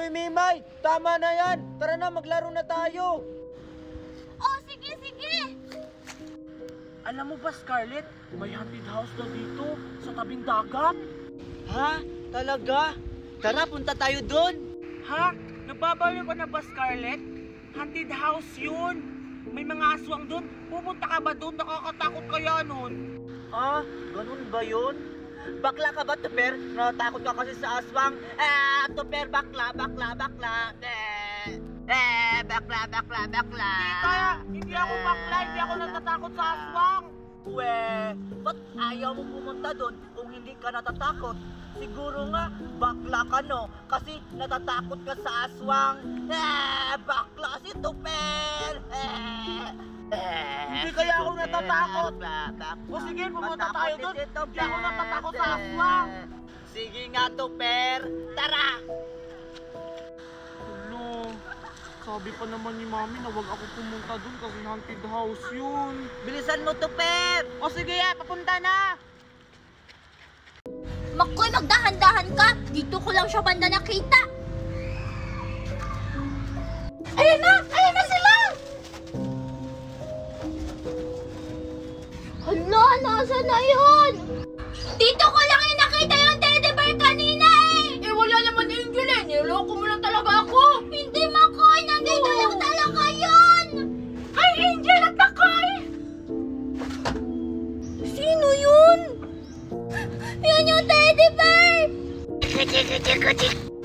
Uy, Mimay! Tama na yan! Tara na, maglaro na tayo! Oh, sige, sige! Alam mo ba, Scarlett, may haunted house daw dito, sa tabing dagat. Ha? Talaga? Tara, punta tayo doon! Ha? Nababaliw ka na ba, Scarlett? Haunted house yun. May mga aswang doon. Pupunta ka ba doon? Nakakatakot kaya nun. Ah, ganun ba yun? Bakla ka ba, Tuper? Natatakot ka kasi sa aswang? Tuper, bakla! Bakla, bakla! Hindi ako bakla, hindi ako natatakot sa aswang. Ba't ayaw mo pumunta doon kung hindi ka natatakot? Siguro nga, bakla ka no? Kasi natatakot ka sa aswang. Bakla si Tuper! Hindi kaya ako natatakot. O sige, pumunta tayo doon. Hindi ako natatakot sa aswang. Sige nga, Tuper. Tara! Hello, sabi pa naman ni Mami na wag ako pumunta doon kasi haunted house yun. Bilisan mo, Tuper! O sige, papunta na. Makoy, magdahan-dahan ka! Dito ko lang siya banda nakita! Ayan na! Ayan na sila! Hala, nasa na yun? Dito ko lang yung nakita yung teddy bear kanina eh! Wala naman Angel eh! Niloko mo lang talaga ako! Hindi, Makoy! Nandito lang talaga yun! Ay, Angel at Makoy! Sino yun? Yun yung teddy bear!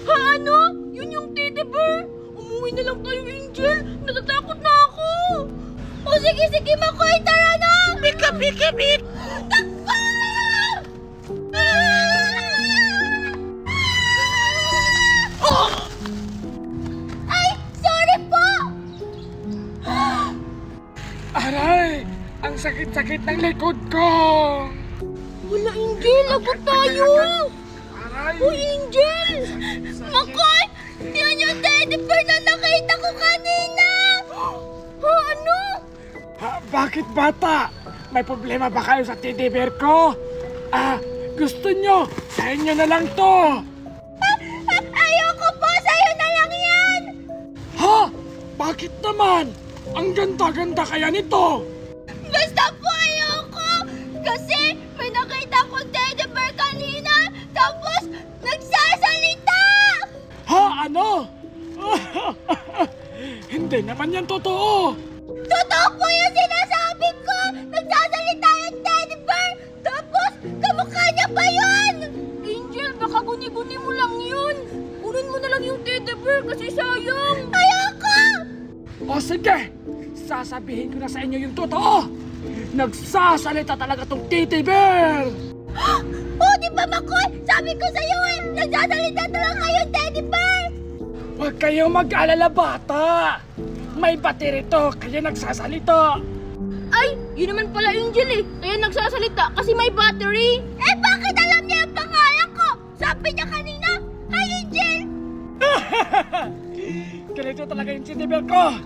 Ha, ano? Yun yung teddy bear? Umuwi na lang tayo, Angel! Natatakot na ako! O sige, sige, Makoy! Tara na! Bika! Takbo! Ay, sorry po! Aray! Ang sakit-sakit ng likod ko! Wala, Angel! Lagot tayo! Aray! Uy, Angel! Makoy! Yan yung teddy bear na nakita ko kanina! Ha, ano? Bakit bata? May problema ba kayo sa teddy bear ko? Gusto nyo? Sa inyo na lang to! Ayoko po! Sa'yo na lang yan! Ha? Bakit naman? Ang ganda-ganda kaya nito! Basta po ayoko! Kasi may nakita kong teddy bear kanina, tapos nagsasalita! Ha? Ano? Hindi naman yan totoo! Totoo po yung sinasabi ko! Nagsasalita yung teddy bear, tapos kamukha niya pa yun! Angel, baka guni-guni mo lang yun! Kunin mo na lang yung teddy bear kasi sayang! Ayoko! O sige! Sasabihin ko na sa inyo yung totoo! Nagsasalita talaga tong teddy bear! Oh, di ba, Makoy? Sabi ko sa'yo eh! Nagsasalita talaga yung teddy bear! Huwag kayong mag-alala, bata! May battery to, kaya nagsasalita! Ay, yun naman pala Angel eh! Kaya nagsasalita kasi may battery! Eh, bakit alam niya yung pangalan ko? Sabi niya kanina! Hi, Angel! Ganito talaga yung teddy bear ko!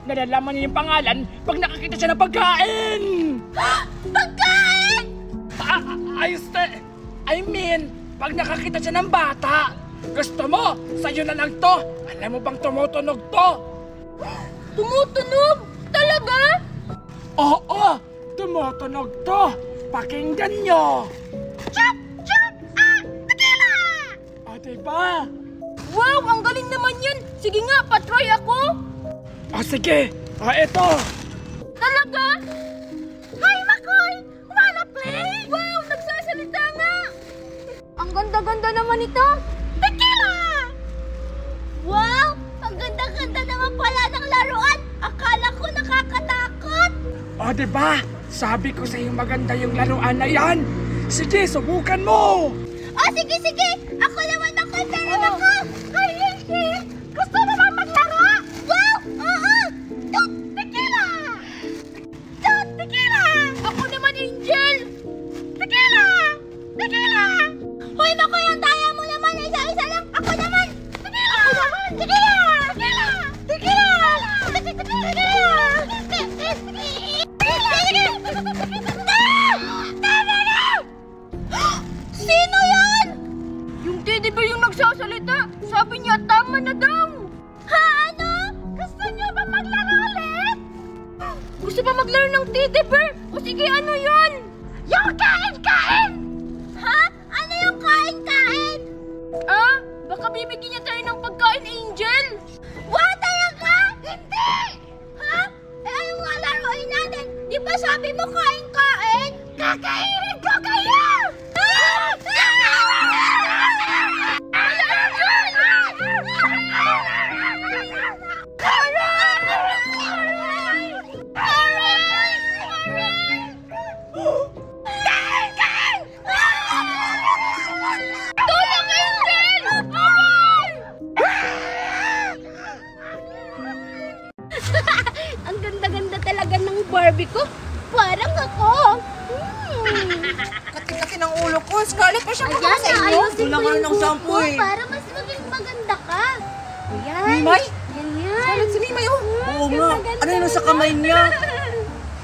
Nalalaman niya yung pangalan pag nakakita siya ng pagkain! Pagkain! I mean, pag nakakita siya ng bata! Gusto mo? Sa'yo na lang to! Alam mo bang tumutunog to? Tumutunog? Talaga? Oo! Tumutunog to! Pakinggan nyo! Chop! Chop! Tequila! O diba? Wow! Ang galing naman yan! Sige nga, patry ako! O sige! O eto! Talaga? Hi, Makoy! Wanna play? Wow! Nagsasalita nga! Ang ganda-ganda naman ito! Tequila! Wow! Ang ganda-ganda naman pala ng laruan! Akala ko nakakatakot! O diba? Sabi ko sa'yo maganda yung laruan na yan! Sige, subukan mo! O sige, sige! Ako naman, Makoy! Pero ako! Hi, Linky! Gusto mo ba maglaro? Wow! Oo! Tut! Tequila! Tut! Tequila! Ako naman, Angel! Tequila! Tequila! Hoy, Makoy! Ang daya mo naman! Isa-isa lang! Ako naman! Tequila! Ako naman! Tequila! Tequila! Tequila! Sino yan? Yung teddy bear nagsasalita. Sabi niya tama na daw. Ha, ano? Gusto niyo ba maglaro ulit? Gusto ba maglaro ng teddy bear? O sige, ano yun? Yung kain-kain! Ha? Ano yung kain-kain? Ah, baka bibigyan niya tayo ng pagkain, Angel. Wow, talaga? Hindi! Ha? Eh, anong nga laruin natin? Di ba sabi mo kain-kain? Kakainin ko kayo! Ang ganda-ganda talaga ng Barbie ko. Parang ako. Kati-kati ng ulo ko. Scarlett, pa siya Ayan, sa inyo. naayusin Kulang ko ka yung ng buhok shampoo mo eh. para mas maging maganda ka. Ayan. Mimay? Ganyan. Scarlett, si Mimay, oh. Oo nga. Ano yun sa kamay niya?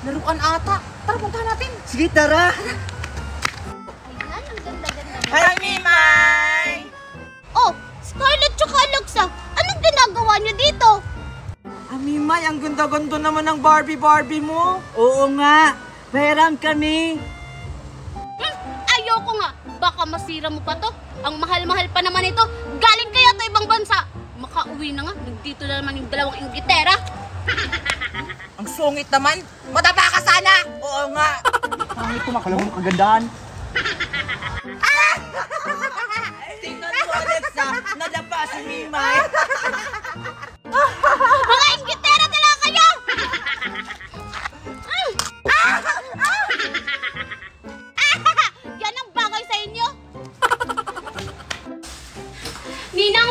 Laruan ata. Tara, puntahan natin. Sige, tara. Ayan, ang ganda-ganda. Hi, Mimay! Oh, Scarlett tsaka Alexa, anong ginagawa niyo dito? Mimay, ang ganda-ganda naman ng Barbie mo. Oo nga. Bayaran kami. Ayoko nga. Baka masira mo pa to. Ang mahal-mahal pa naman ito. Galing kaya to ibang bansa. Makauwi na nga. Nagdito na naman yung dalawang inggitera. Ang sungit naman. Mataba ka sana. Oo nga. Pangit ko makalaw mo kagandahan. Tingnan mo, Alexa. Nadapa si Mimay. Mga inggitera talaga kayo! Yan ang bagay sa inyo. Ninang